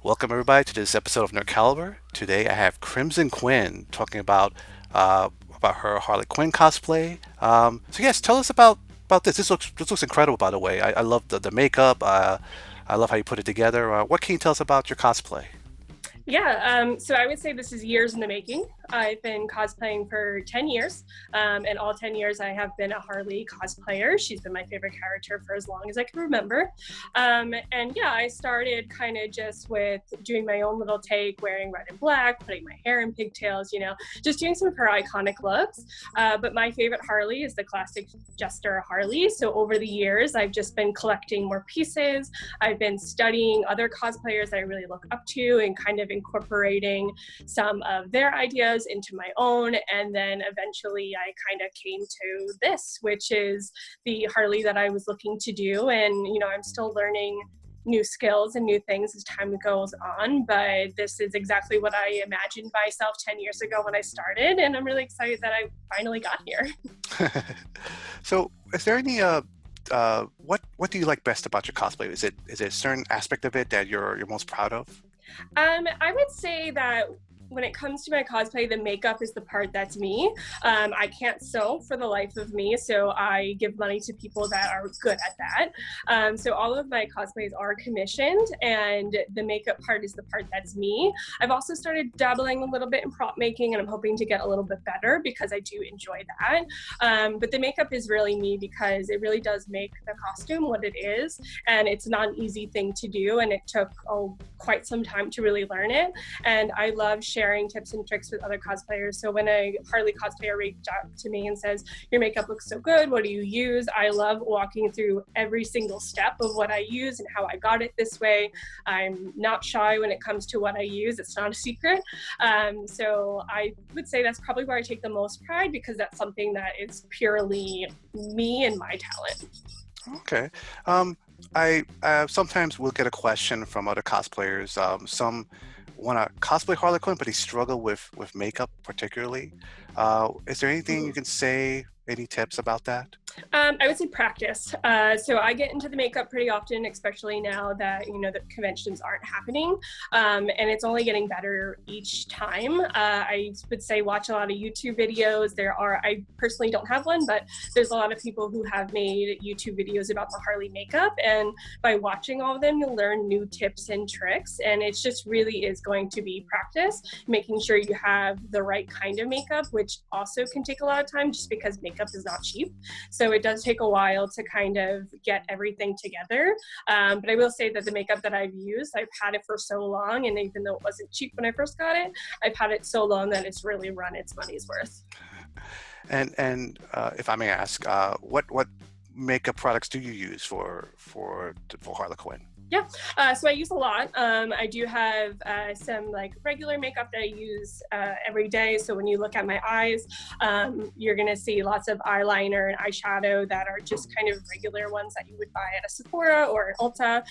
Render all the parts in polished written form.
Welcome everybody to this episode of Nerd Caliber. Today I have Crimson Quinn talking about her Harley Quinn cosplay. So yes, tell us about this. This looks incredible, by the way. I love the makeup. I love how you put it together. What can you tell us about your cosplay? So I would say this is years in the making. I've been cosplaying for 10 years, and all 10 years I have been a Harley cosplayer. She's been my favorite character for as long as I can remember. And yeah, I started kind of just with doing my own little take, wearing red and black, putting my hair in pigtails, just doing some of her iconic looks. But my favorite Harley is the classic Jester Harley. So over the years, I've just been collecting more pieces. I've been studying other cosplayers that I really look up to and kind of incorporating some of their ideas into my own. And then eventually I kind of came to this, which is the Harley that I was looking to do. And, I'm still learning new skills and new things as time goes on, but this is exactly what I imagined myself 10 years ago when I started, and I'm really excited that I finally got here. So, is there any what do you like best about your cosplay? Is it a certain aspect of it that you're most proud of? I would say that when it comes to my cosplay, the makeup is the part that's me. I can't sew for the life of me, so I give money to people that are good at that. So all of my cosplays are commissioned, and the makeup part is the part that's me. I've also started dabbling a little bit in prop making, and I'm hoping to get a little bit better because I do enjoy that. But the makeup is really me because it really does make the costume what it is, and it's not an easy thing to do, and it took quite some time to really learn it. And I love sharing tips and tricks with other cosplayers. So when a Harley cosplayer reached out to me and says, "Your makeup looks so good, what do you use?" I love walking through every single step of what I use and how I got it this way. I'm not shy when it comes to what I use. It's not a secret. So I would say that's probably where I take the most pride, because that's something that is purely me and my talent. Okay. I sometimes will get a question from other cosplayers. Some want to cosplay Harley Quinn, but they struggle with makeup particularly. Is there anything you can say? Any tips about that? I would say practice. So I get into the makeup pretty often, especially now that the conventions aren't happening, and it's only getting better each time. I would say watch a lot of YouTube videos. I personally don't have one, but there's a lot of people who have made YouTube videos about the Harley makeup, and by watching all of them, you'll learn new tips and tricks. And it just really is going to be practice, making sure you have the right kind of makeup, which also can take a lot of time, just because makeup is not cheap. So it does take a while to kind of get everything together. But I will say that the makeup that I've used, I've had it for so long, and even though it wasn't cheap when I first got it, I've had it so long that it's really run its money's worth. And if I may ask, what makeup products do you use for Harley Quinn? Yeah, so I use a lot. I do have some like regular makeup that I use every day. So when you look at my eyes, you're gonna see lots of eyeliner and eyeshadow that are just kind of regular ones that you would buy at a Sephora or an Ulta.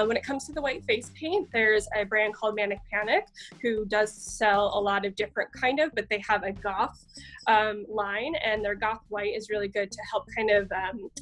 When it comes to the white face paint, there's a brand called Manic Panic who does sell a lot of different but they have a goth line, and their goth white is really good to help kind of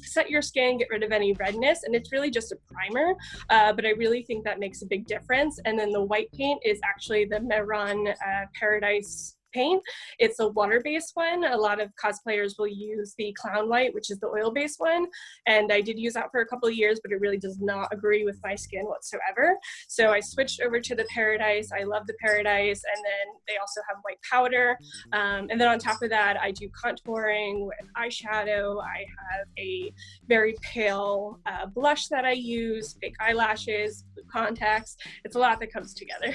set your skin, get rid of any redness, and it's really just a primer. But I really think that makes a big difference. And then the white paint is actually the Meron Paradise paint. It's a water-based one. A lot of cosplayers will use the Clown White, which is the oil-based one. And I did use that for a couple of years, but it really does not agree with my skin whatsoever. So I switched over to the Paradise. I love the Paradise. And then they also have white powder. And then on top of that, I do contouring with eyeshadow. I have a very pale blush that I use, fake eyelashes, blue contacts. It's a lot that comes together.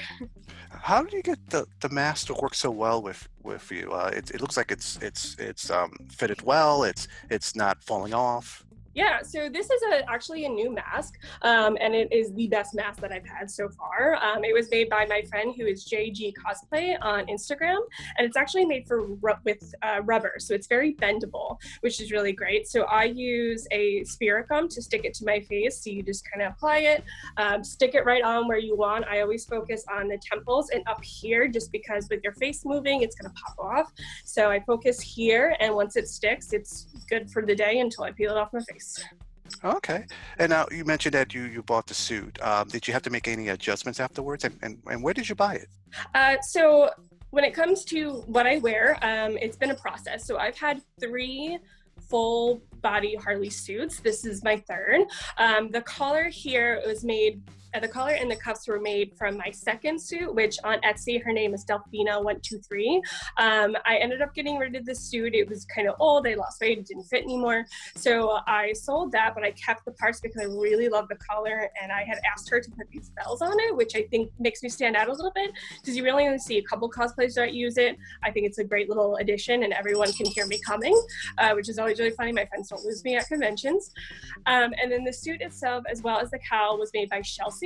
How do you get the mask to work so well with you? It looks like it's fitted well. It's not falling off. Yeah, so this is actually a new mask, and it is the best mask that I've had so far. It was made by my friend who is JG Cosplay on Instagram, and it's actually made with rubber, so it's very bendable, which is really great. So I use a spirit gum to stick it to my face, so you just kind of apply it, stick it right on where you want. I always focus on the temples and up here, just because with your face moving, it's going to pop off. So I focus here, and once it sticks, it's good for the day until I peel it off my face. Okay. And now you mentioned that you bought the suit. Did you have to make any adjustments afterwards? And where did you buy it? So when it comes to what I wear, it's been a process. So I've had three full body Harley suits. This is my third. The collar here was made. The collar and the cuffs were made from my second suit, which on Etsy, her name is Delphina123. I ended up getting rid of the suit. It was kind of old. I lost weight. It didn't fit anymore. So I sold that, but I kept the parts because I really love the collar. And I had asked her to put these bells on it, which I think makes me stand out a little bit because you really only see a couple cosplayers that use it. I think it's a great little addition and everyone can hear me coming, which is always really funny. My friends don't lose me at conventions. And then the suit itself, as well as the cowl, was made by Chelsea.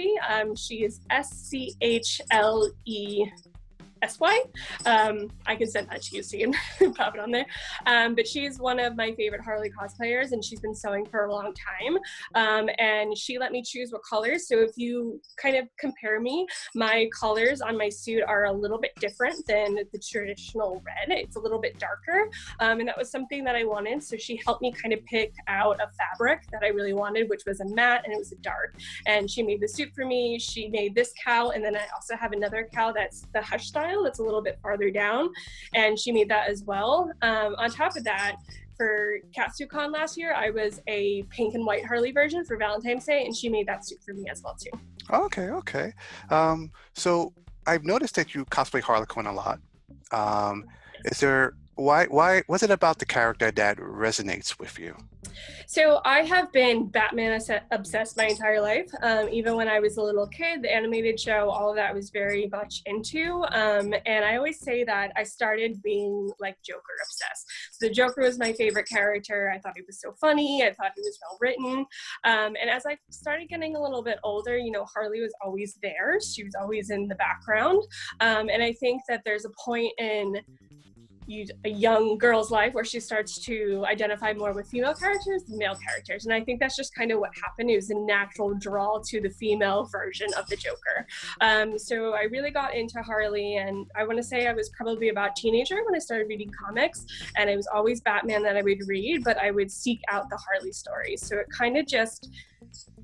She is Schle. I can send that to you so you can pop it on there. But she's one of my favorite Harley cosplayers, and she's been sewing for a long time. And she let me choose what colors. So if you kind of compare me, my colors on my suit are a little bit different than the traditional red. It's a little bit darker. And that was something that I wanted. So she helped me kind of pick out a fabric that I really wanted, which was a matte and it was a dark. And she made the suit for me. She made this cowl. And then I also have another cowl that's the Hush style. That's a little bit farther down, and she made that as well. On top of that, for CatsuCon last year, I was a pink and white Harley version for Valentine's Day, and she made that suit for me as well too. Okay, okay. So I've noticed that you cosplay Harley Quinn a lot. Is there why was it about the character that resonates with you? So I have been Batman obsessed my entire life. Even when I was a little kid, the animated show, all of that I was very much into. And I always say that I started being like Joker obsessed. So the Joker was my favorite character. I thought he was so funny. I thought he was well written. And as I started getting a little bit older, you know, Harley was always there. She was always in the background. And I think that there's a point in a young girl's life where she starts to identify more with female characters than male characters. And I think that's just kind of what happened. It was a natural draw to the female version of the Joker. So I really got into Harley, and I want to say I was probably about a teenager when I started reading comics, and it was always Batman that I would read, but I would seek out the Harley stories. So it kind of just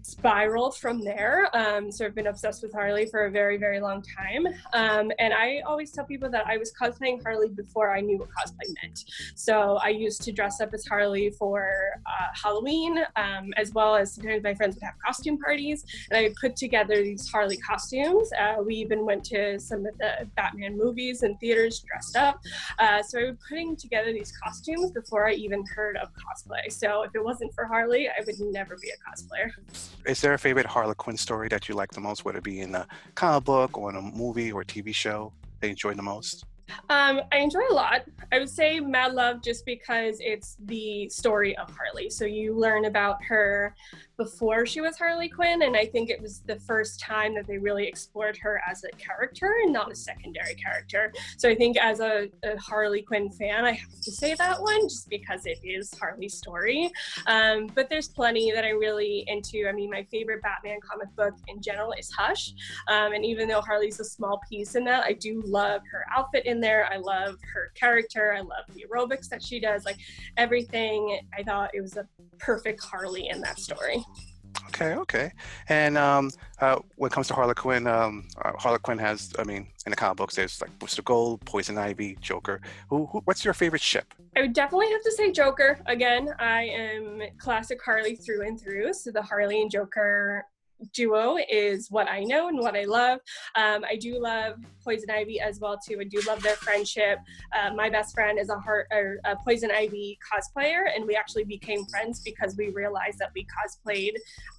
spiraled from there. So I've been obsessed with Harley for a very, very long time. And I always tell people that I was cosplaying Harley before I knew what cosplay meant. So I used to dress up as Harley for Halloween, as well as sometimes my friends would have costume parties, and I would put together these Harley costumes. We even went to some of the Batman movies and theaters dressed up. So I was putting together these costumes before I even heard of cosplay. So if it wasn't for Harley, I would never be a cosplayer. Is there a favorite Harley Quinn story that you like the most, whether it be in a comic book or in a movie or TV show that you enjoy the most? I enjoy a lot. I would say Mad Love just because it's the story of Harley. So you learn about her before she was Harley Quinn, and I think it was the first time that they really explored her as a character and not a secondary character. So I think as a Harley Quinn fan, I have to say that one just because it is Harley's story. But there's plenty that I'm really into. I mean, my favorite Batman comic book in general is Hush. And even though Harley's a small piece in that, I do love her outfit in there. I love her character. I love the aerobics that she does. Like everything, I thought it was a perfect Harley in that story. Okay, okay. And when it comes to Harley Quinn has, I mean, in the comic books, there's like Booster Gold, Poison Ivy, Joker. What's your favorite ship? I would definitely have to say Joker. Again, I am classic Harley through and through. So the Harley and Joker duo is what I know and what I love. I do love Poison Ivy as well too. I do love their friendship. My best friend is a Poison Ivy cosplayer, and we actually became friends because we realized that we cosplayed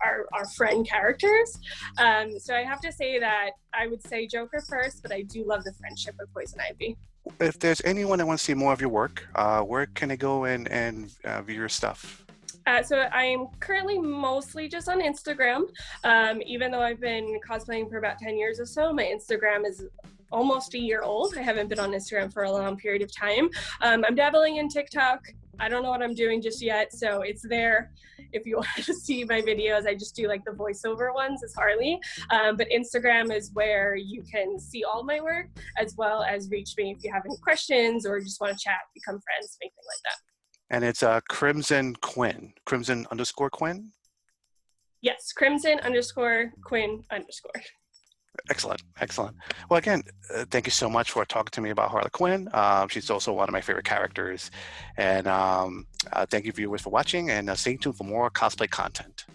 our friend characters. So I have to say that I would say Joker first, but I do love the friendship of Poison Ivy. If there's anyone that wants to see more of your work, where can they go and view your stuff? So I'm currently mostly just on Instagram. Even though I've been cosplaying for about 10 years or so, my Instagram is almost a year old. I haven't been on Instagram for a long period of time. I'm dabbling in TikTok. I don't know what I'm doing just yet, so it's there. If you want to see my videos, I just do like the voiceover ones as Harley. But Instagram is where you can see all my work, as well as reach me if you have any questions or just want to chat, become friends, anything like that. And it's Crimson Quinn, Crimson_Quinn. Yes, Crimson underscore Quinn underscore. Excellent, excellent. Well, again, thank you so much for talking to me about Harley Quinn. She's also one of my favorite characters. And thank you, viewers, for watching, and stay tuned for more cosplay content.